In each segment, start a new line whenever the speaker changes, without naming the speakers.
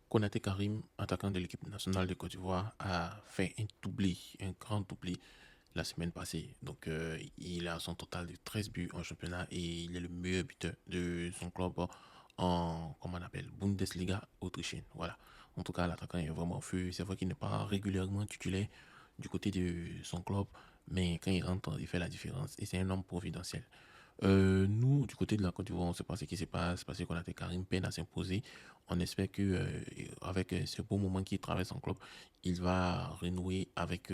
Konaté Karim, attaquant de l'équipe nationale de Côte d'Ivoire, a fait un doublé, un grand doublé la semaine passée. Donc, il a son total de 13 buts en championnat et il est le meilleur buteur de son club en, comment on appelle, Bundesliga autrichienne. Voilà. En tout cas, l'attaquant est vraiment en feu. C'est vrai qu'il n'est pas régulièrement titulaire du côté de son club, mais quand il rentre, il fait la différence et c'est un homme providentiel. Nous, du côté de la Côte d'Ivoire, on ne sait pas ce qui se passe parce qu'on a Karim peine à s'imposer. On espère que avec ce beau moment qu'il traverse en club, il va renouer avec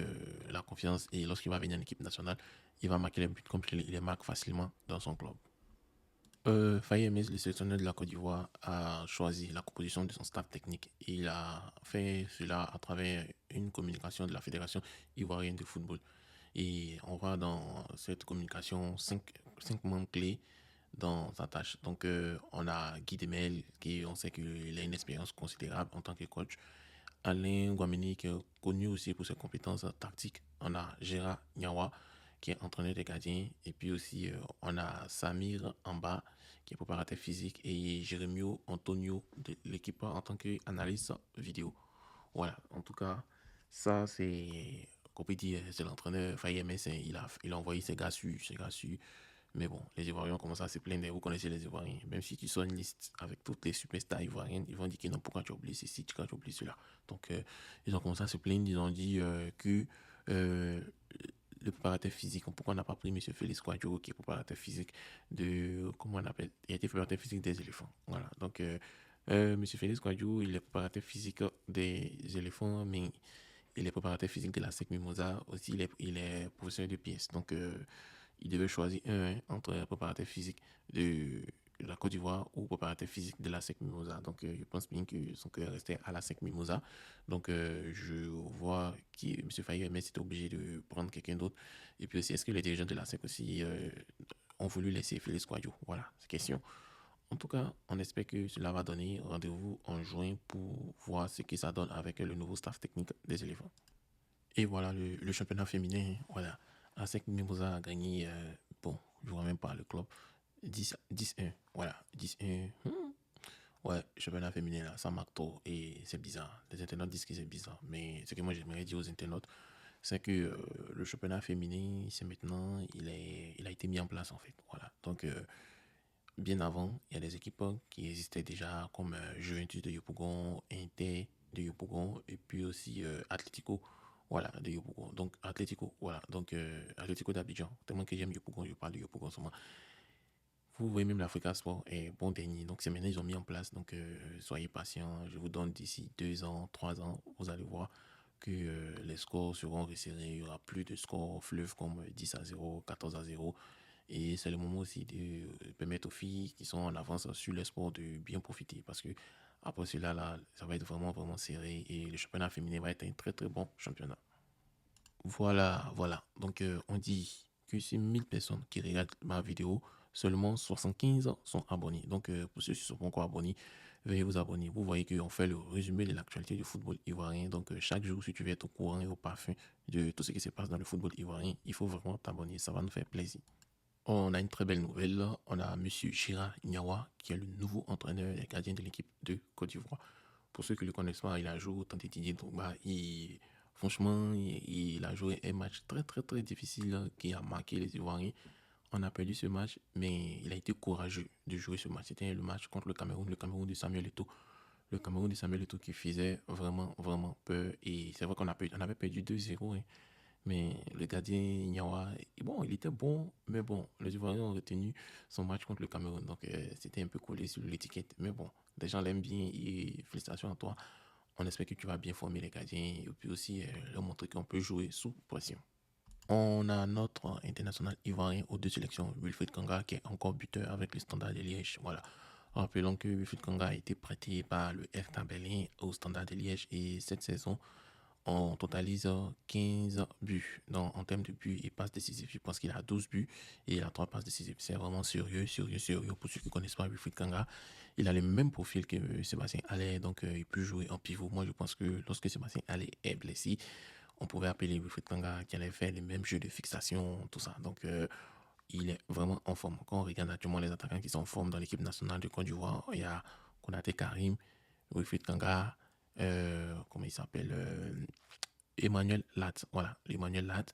la confiance et lorsqu'il va venir en équipe nationale, il va marquer les buts comme il les marque facilement dans son club. Faye Ms, le sélectionneur de la Côte d'Ivoire, a choisi la composition de son staff technique. Il a fait cela à travers une communication de la Fédération ivoirienne de football. Et on voit dans cette communication cinq membres clés dans sa tâche. Donc, on a Guy Demel, qui on sait qu'il a une expérience considérable en tant que coach. Alain Guamini, qui est connu aussi pour ses compétences tactiques. On a Gérard Niawa, qui est entraîneur des gardiens. Et puis aussi, on a Samir Amba, qui est préparateur physique. Et Jérémio Antonio, de l'équipe en tant qu'analyste vidéo. Voilà, en tout cas, ça, c'est, comme il dit, c'est l'entraîneur Faye MS, il a envoyé ses gars sur. Mais bon, les Ivoiriens commencent à se plaindre. Vous connaissez les Ivoiriens. Même si tu sors une liste avec toutes les superstars ivoiriennes, ils vont dire que non, pourquoi tu as oublié ceci, pourquoi tu as oublié cela. Donc, ils ont commencé à se plaindre. Ils ont dit que euh, le préparateur physique, pourquoi on n'a pas pris M. Félix Kouadio, qui est préparateur physique de, comment on appelle, il a été préparateur physique des éléphants. Voilà. Donc, M. Félix Kouadio, il est préparateur physique des éléphants, mais il est préparateur physique de la SEC Mimosa. Aussi, il est professeur de pièces. Donc, il devait choisir un entre préparateur physique de la Côte d'Ivoire ou préparateur physique de la SEC Mimosa. Donc, je pense bien que son cœur restait à la SEC Mimosa. Donc, je vois que M. Faye mais était obligé de prendre quelqu'un d'autre. Et puis aussi, est-ce que les dirigeants de la SEC aussi ont voulu laisser Félix Kouadio? Voilà, c'est question. En tout cas, on espère que cela va donner rendez-vous en juin pour voir ce que ça donne avec le nouveau staff technique des éléphants. Et voilà, le championnat féminin, voilà. ASEC Mimosa a gagné, bon, je ne vois même pas le club, 10-1. Voilà, 10-1. Ouais, championnat féminin, là, ça marque trop et c'est bizarre. Les internautes disent que c'est bizarre. Mais ce que moi j'aimerais dire aux internautes, c'est que le championnat féminin, c'est maintenant, il a été mis en place en fait. Voilà. Donc, bien avant, il y a des équipes qui existaient déjà comme Juventus de Yopougon, Inter de Yopougon et puis aussi Atlético, voilà, de Yopougon. Donc Atlético, voilà, donc Atlético d'Abidjan. Tellement que j'aime Yopougon, je parle de Yopougon seulement. Vous voyez même l'Africa Sport est bon dernier. Donc c'est maintenant ils ont mis en place. Donc soyez patients. Je vous donne d'ici 2 ans, 3 ans, vous allez voir que les scores seront resserrés. Il y aura plus de scores fleuves comme 10-0, 14-0. Et c'est le moment aussi de permettre aux filles qui sont en avance sur le sport de bien profiter. Parce que après cela, là, ça va être vraiment, vraiment serré. Et le championnat féminin va être un très, très bon championnat. Voilà, voilà. Donc, on dit que sur 1000 personnes qui regardent ma vidéo, seulement 75 sont abonnés. Donc, pour ceux qui ne sont pas encore abonnés, veuillez vous abonner. Vous voyez qu'on fait le résumé de l'actualité du football ivoirien. Donc, chaque jour, si tu veux être au courant et au parfum de tout ce qui se passe dans le football ivoirien, il faut vraiment t'abonner. Ça va nous faire plaisir. On a une très belle nouvelle. On a Monsieur Chira Niawa, qui est le nouveau entraîneur des gardiens de l'équipe de Côte d'Ivoire. Pour ceux qui ne le connaissent pas, il a joué au Didier Drogba. Franchement, il a joué un match très très très difficile qui a marqué les Ivoiriens. On a perdu ce match, mais il a été courageux de jouer ce match. C'était le match contre le Cameroun de Samuel Eto'o. Le Cameroun de Samuel Eto'o qui faisait vraiment vraiment peur. Et c'est vrai on avait perdu 2-0. Hein. Mais le gardien Niawa, bon, il était bon, mais bon, les Ivoiriens ont retenu son match contre le Cameroun. Donc, c'était un peu collé sur l'étiquette. Mais bon, les gens l'aiment bien et félicitations à toi. On espère que tu vas bien former les gardiens et puis aussi leur montrer qu'on peut jouer sous pression. On a notre international ivoirien aux deux sélections, Wilfried Kanga, qui est encore buteur avec le Standard de Liège. Voilà. Rappelons que Wilfried Kanga a été prêté par le Hertha Berlin au Standard de Liège et cette saison, on totalise 15 buts en termes de buts et passes décisives. Je pense qu'il a 12 buts et il a 3 passes décisives. C'est vraiment sérieux, sérieux, sérieux. Pour ceux qui ne connaissent pas Wilfried Kanga, il a le même profil que Sébastien Haller, donc il peut jouer en pivot. Moi, je pense que lorsque Sébastien Haller est blessé, on pouvait appeler Wilfried Kanga qui allait faire les mêmes jeux de fixation, tout ça. Donc, il est vraiment en forme. Quand on regarde actuellement les attaquants qui sont en forme dans l'équipe nationale de Côte d'Ivoire, il y a Konaté Karim, Wilfried Kanga, comment il s'appelle, Emmanuel Lat. Voilà, Emmanuel Lat.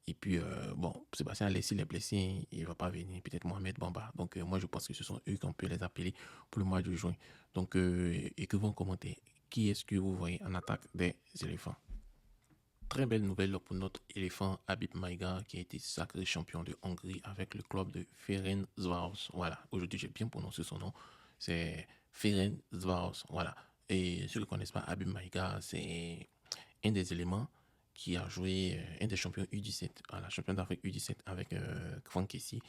Et puis, bon, Sébastien Alessi, il est blessé, il ne va pas venir. Peut-être Mohamed Bamba. Donc, moi, je pense que ce sont eux qu'on peut les appeler pour le mois de juin. Donc, écrivez en commentaire, qui est-ce que vous voyez en attaque des éléphants? Très belle nouvelle pour notre éléphant Habib Maïga qui a été sacré champion de Hongrie avec le club de Ferencváros. Voilà, aujourd'hui j'ai bien prononcé son nom. C'est Ferencváros. Voilà. Et ceux qui ne connaissent pas Habib Maïga, c'est un des éléments qui a joué, un des champions U17, voilà, champion d'Afrique U17 avec Franck Kessie.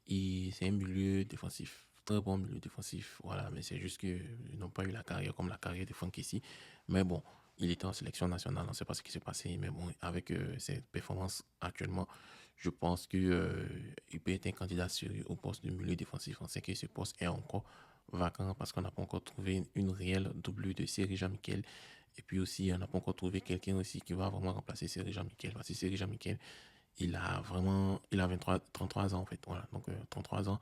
Et c'est un milieu défensif, très bon milieu défensif. Voilà, mais c'est juste qu'ils n'ont pas eu la carrière comme la carrière de Franck Kessie. Mais bon, il était en sélection nationale, on ne sait pas ce qui s'est passé. Mais bon, avec ses performances actuellement, je pense qu'il peut être un candidat sérieux au poste de milieu défensif. On sait que ce poste est encore vacant parce qu'on n'a pas encore trouvé une réelle doublure de Serge Jean-Michel. Et puis aussi, on n'a pas encore trouvé quelqu'un aussi qui va vraiment remplacer Serge Jean-Michel. Parce que Serge Jean-Michel, il a 33 ans en fait. Voilà, donc 33 ans.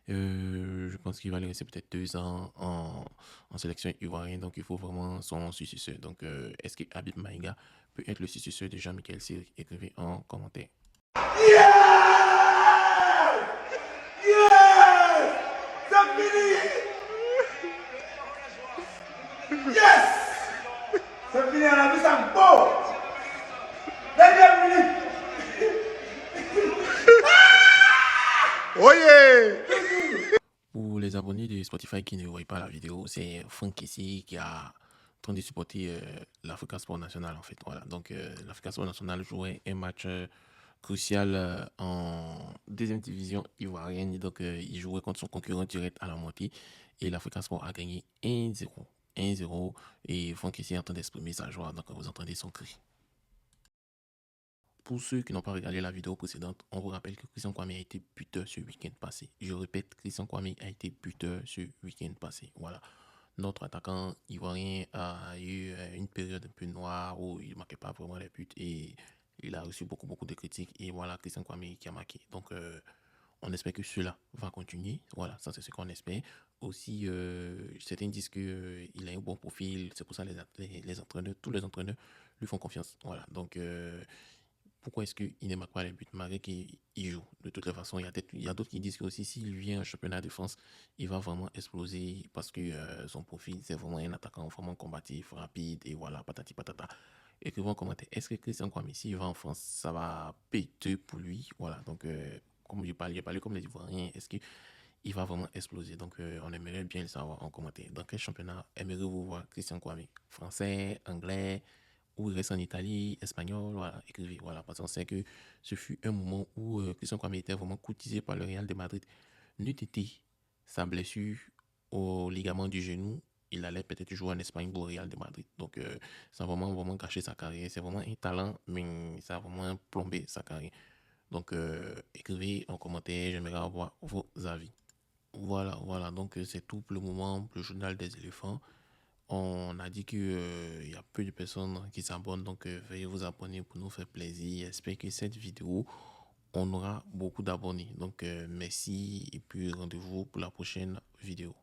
Je pense qu'il va lui rester peut-être 2 ans en sélection ivoirienne. Donc il faut vraiment son successeur. Donc est-ce que Habib Maïga peut être le successeur de Jean-Michel Seri? Écrivez en commentaire.
Yeah! Yes! C'est fini! Yes! C'est fini, on a vu ça beau! Dernière minute!
Oye!
Pour les abonnés de Spotify qui ne voient pas la vidéo, c'est Franck Kessie qui a en train de supporter l'Africa Sport National en fait. Voilà. Donc l'Africa Sport National jouait un match crucial en deuxième division ivoirienne. Donc il jouait contre son concurrent direct à la moitié et l'Africa Sport a gagné 1-0. 1-0 et Franck Kessie est en train d'exprimer sa joie. Donc vous entendez son cri. Pour ceux qui n'ont pas regardé la vidéo précédente, on vous rappelle que Christian Kwame a été buteur ce week-end passé. Je répète, Christian Kwame a été buteur ce week-end passé. Voilà. Notre attaquant ivoirien a eu une période un peu noire où il ne marquait pas vraiment les buts et il a reçu beaucoup de critiques. Et voilà, Christian Kwame qui a marqué. Donc, on espère que cela va continuer. Voilà, ça c'est ce qu'on espère. Aussi, certains disent qu'il a un bon profil. C'est pour ça que les entraîneurs, tous les entraîneurs lui font confiance. Voilà, donc pourquoi est-ce qu'il ne marque pas les buts malgré qu'il joue? De toutes les façons, il y a d'autres qui disent que aussi s'il vient au championnat de France, il va vraiment exploser parce que son profil, c'est vraiment un attaquant vraiment combatif, rapide et voilà, patati patata. Écrivez en commentaire, est-ce que Christian Kwame, s'il va en France, ça va péter pour lui? Voilà, donc comme je parle comme les Ivoiriens, est-ce qu'il va vraiment exploser? Donc on aimerait bien le savoir en commentaire. Dans quel championnat aimeriez-vous voir Christian Kwame? Français, anglais? Ou il reste en Italie, espagnol, voilà, écrivez, voilà, parce qu'on sait que ce fut un moment où Christian Kwame était vraiment courtisé par le Real de Madrid. N'eût été sa blessure au ligament du genou, il allait peut-être jouer en Espagne pour le Real de Madrid. Donc, ça a vraiment gâché sa carrière. C'est vraiment un talent, mais ça a vraiment plombé sa carrière. Donc, écrivez en commentaire, j'aimerais avoir vos avis. Voilà, donc c'est tout pour le moment, pour le journal des éléphants. On a dit qu'il y a peu de personnes qui s'abonnent, donc veuillez vous abonner pour nous faire plaisir. J'espère que cette vidéo, on aura beaucoup d'abonnés. Donc merci et puis rendez-vous pour la prochaine vidéo.